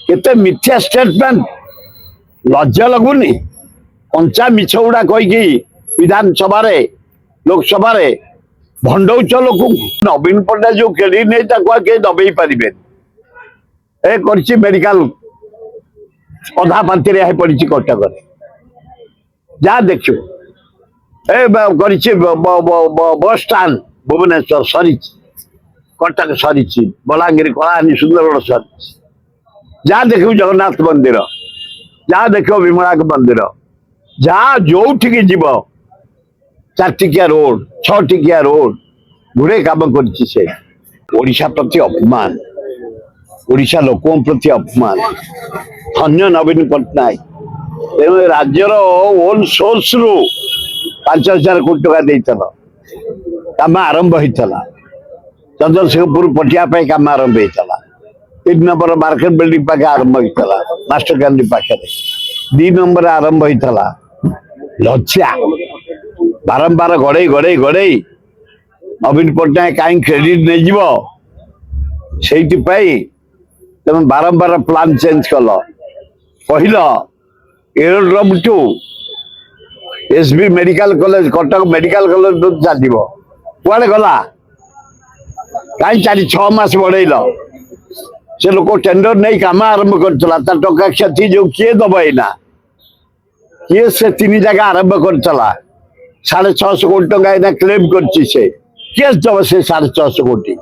केते मिथ्या स्टेटमेंट लज्जा लगुनि कंचा मिछ गुड़ा कहीकि विधानसभा लोकसभा भंडौच लोक नवीन पट्टनायक जो क्रेडिट नहीं दबे पारे ए मेडिकल अधा पांति पड़ी कटक जहाँ देखो ए बस स्टाण भुवनेश्वर सरी कटक सरी बलांगीर कलाहांडी सुंदरगढ़ सरी जहाँ देखो जगन्नाथ मंदिर जहाँ देखो विमला मंदिर जहाँ जो जीव 4 टिकिया रोड 6 टिकिया रोड गुड़े काम करा प्रति अपमान ओडिशा लोकों प्रति अपमान धन्य नवीन पट्टनायक तेणु राज्यर ओन सोर्स रु 5,000 कोटी टका देता काम आरंभ होता चंद्रशेखरपुर पटिया काम आरंभ होता 3 नंबर मार्केट बिल्डिंग पाखे आरंभ होता मास्टर कैंडी पाखे 2 नंबर आरंभ होता लज्जा बारंबार गड़े गड़े गड़े नवीन पट्टनायक कहीं क्रेडिट नहीं जीव से तुम बारंबार प्लान चेंज कल कहल aerodrome to SB medical college Cuttack medical college चलो कुआड़े गला कहीं 4-6 मास बढ़ेल से लोक टेंडर नहीं काम आरंभ करता टका क्षति जो किए दब एना किए से 3 जगह आरंभ करता 650 कोटी टका एना क्लेम कर केस दब से 650 कोटी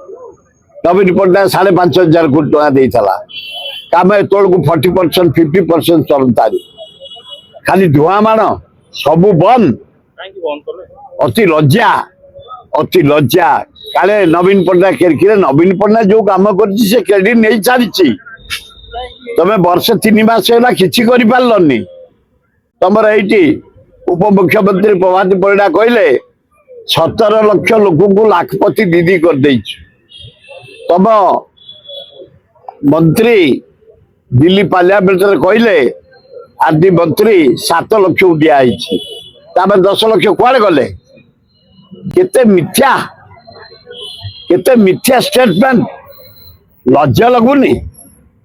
नवीन पट्टनायक 5,500 कोटी टका देता काम एतक 40% 50% चलता खाली धुआं माण सब बंद अति लज्जा काले नवीन पट्टनायक नवीन पट्टनायक जो काम कर क्रेडिट नहीं सारी तुम वर्ष 3 मास है कि पार्लनि तुम ये उप मुख्यमंत्री प्रभात परिड़ा कहले 17 लाख लोक को लाखपति दीदी कर देछु तम मंत्री दिल्ली पार्लियामेंट कहले आदि मंत्री 7 लाख दिखाई 10 लाख कुआड़े गले केते मिथ्या स्टेटमेंट लज्जा लगुनि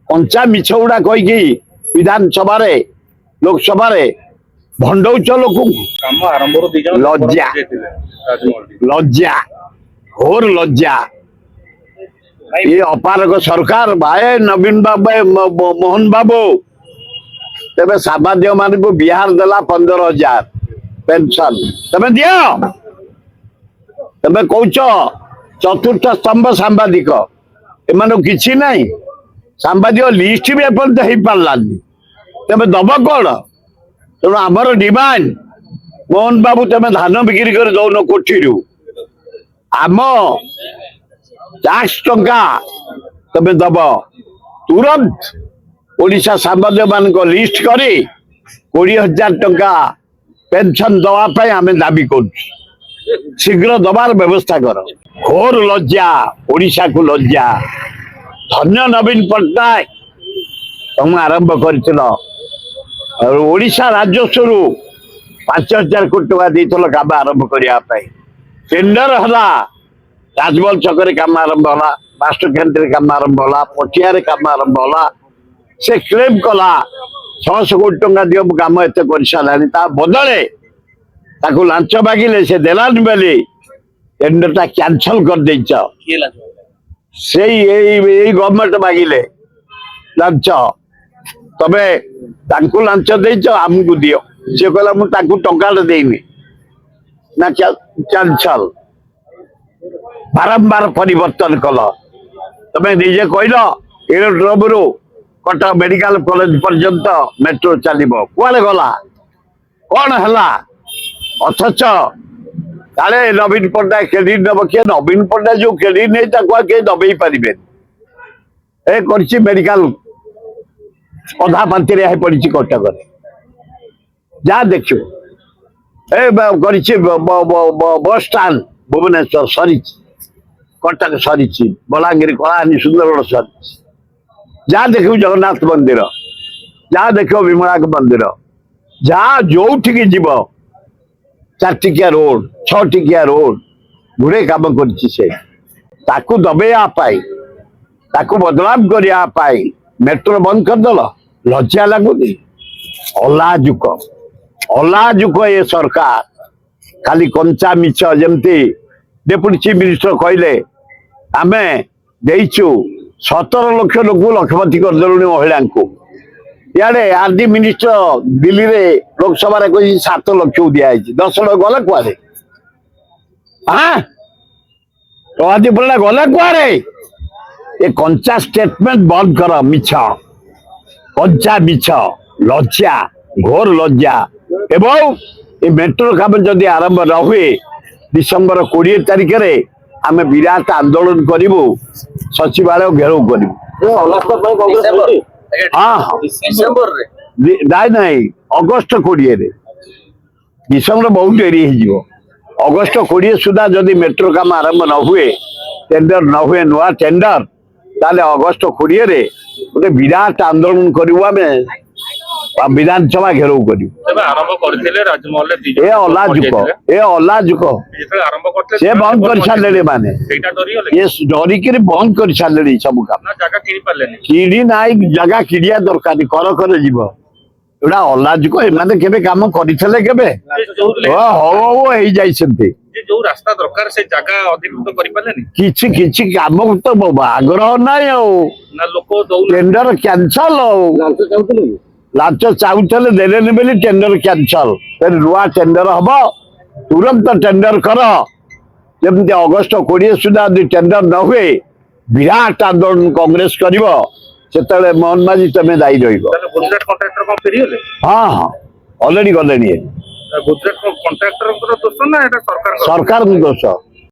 कंचा मिछ गुड़ा कहीकि विधानसभा लोकसभा भंडौच लोक लज्जा लज्जा घोर लज्जा ये अपारक सरकार भाई नवीन बाबू मोहन बाबू तेरे सांबादिक मान को बिहार देला 15,000 पेंशन तमें दियो तमें कौच चतुर्थ स्तंभ सांबादिक एमान किसी नहीं सांबादिक लिस्ट भी एपर्यंत हो पार्लानी तमें दब कौन तेणु आमर डिमांड मोहन बाबू तमें धान बिक्री कर दौन कोठी आम टैक्स टंका तमें दब तुरंत ओडिशा सांबादिक मान लिस्ट करी 20,000 टंका पेंशन दवाई आम दाबी कर शीघ्र दबार व्यवस्था कर घोर लज्जा ओडिशा को लज्जा धन्य नवीन पट्टनायक तुम आरंभ कर ओडिशा राजस्व 5,000 कोटी टका देते काम आरंभ करने टेंडर है राजमहल छक काम आरंभ है मास्टर कैंटीन काम आरंभ है पटिया काम आरंभ है से क्लेम कला 600 कोटी टका दियो काम एत कर सारा बदले लांच मागिले से देलानी बेली टेंडरटा कैंसल कर दे गवर्नमेंट मागिले लांच तबे लांच देच आमको दियो सी कहला मुझे टंका देनी ना कैंसल बारंबार परिवर्तन कल तमें निजे कहल एरोड्रम रु कटक मेडिकल कॉलेज पर्यंत मेट्रो चलो कुआड़े गला कौन है अथच काले नवीन पट्टनायक क्रेडिट दब किए नवीन पट्टनायक जो क्रेडिट नहीं दबे पारे ए मेडिकल अधा पांति पड़ी कटक जहाँ देखो ए बस स्टाण भुवनेश्वर सरी कटक सरी बलांगीर कलाहांडी सुंदरगढ़ सरी जहाँ देखो जगन्नाथ मंदिर जहाँ देखो विमला मंदिर जहाँ जो जीव 4 टिकिया रोड 6 टिकिया रोड गुड़े काम कर दबेया ତାକୁ ବଦନାମ କରିବା ପାଇଁ ମେଟ୍ରୋ ବନ୍ଦ କରିଦେଲ ଲଜ୍ଜା ଲାଗୁନି ଅଲାଜୁକ ଏ ସରକାର ଖାଲି କଞ୍ଚା ମିଛ ଯେମିତି ଡେପୁଟି ଚିଫ ମିନିଷ୍ଟର କହିଲେ ଆମେ ଦେଇଛୁ 17 ଲକ୍ଷ ଲୋକଙ୍କୁ ଲକ୍ଷପତି କରିଦେଲୁଣି ମହିଳାଙ୍କୁ ଇଆଡେ ଆରଡି ମିନିଷ୍ଟର ଦିଲ୍ଲୀରେ ଲୋକସଭାରେ କହିଛି 7 ଲକ୍ଷକୁ ଦିଆଯାଇଛି 10 ଲକ୍ଷ ଗଲେ କୁଆଡେ ଗଲେ କୁଆଡେ ଏ କଞ୍ଚା ଷ୍ଟେଟମେଣ୍ଟ ବନ୍ଦ କର ମିଛ କଞ୍ଚା ମିଛ ଲଜ୍ଜା ଘୋର ଲଜ୍ଜା ଏବଂ ଏ ମେଟ୍ରୋ କାମ ଯଦି ଆରମ୍ଭ ନ ହୁଏ ଡିସେମ୍ବର 20 ତାରିଖରେ ଆମେ ବିରାଟ ଆନ୍ଦୋଳନ କରିବୁ ସଚିବାଳୟ ଘେରାଉ କରିବୁ ନାଇଁ ଅଗଷ୍ଟ 20ରେ ଡିସେମ୍ବର ବହୁତ ଡେରି ହେଇଯିବ ଅଗଷ୍ଟ 20 ସୁଦ୍ଧା ଯଦି ମେଟ୍ରୋ କାମ ଆରମ୍ଭ ନ ହୁଏ ଟେଣ୍ଡର ନ ହୁଏ ନୂଆ ଟେଣ୍ଡର ତାହେଲେ ଅଗଷ୍ଟ 20ରେ ଗୋଟେ ବିରାଟ ଆନ୍ଦୋଳନ କରିବୁ ଆମେ ବିଧାନସଭା ଘେରାଉ କରିବୁ ଏ ଅଲାଜୁକ ସେ ବନ୍ଦ କରିସାରିଲେଣି ମାନେ ଡରିକିରି ବନ୍ଦ କରିସାରିଲେଣି ସବୁ କାମ କିଣି ନାହିଁ ଜାଗା କିଣିବା ଦରକାର କରେ ଯିବ ଏଗୁଡା ଅଲାଜୁକ ଏମାନେ କେବେ କାମ କରିଥିଲେ କେବେ ହଉ ହେଇଯାଇଛନ୍ତି କିଛି କିଛି କାମ ତ ଆଗ୍ରହ ନାହିଁ ଆଉ ଟେଣ୍ଡର କ୍ୟାନସଲ ଆଉ ଲାଞ୍ଚ ଚାହୁଁଥିଲେ ଦେଲେନି ବୋଲି ଟେଣ୍ଡର କ୍ୟାନସଲ ନୂଆ ଟେଣ୍ଡର ହବ ତୁରନ୍ତ ଟେଣ୍ଡର କର ଯେମିତି ଅଗଷ୍ଟ 20 ସୁଦ୍ଧା ଯଦି ଟେଣ୍ଡର ନ ହୁଏ ବିରାଟ ଆନ୍ଦୋଳନ କଂଗ୍ରେସ କରିବ ସେତେବେଳେ ମୋହନ ମାଝୀ ତମେ ଦାୟୀ ରହିବ ହଁ ଅଲରେଡି ଗଲେଣି ସରକାରଙ୍କ ଦୋଷ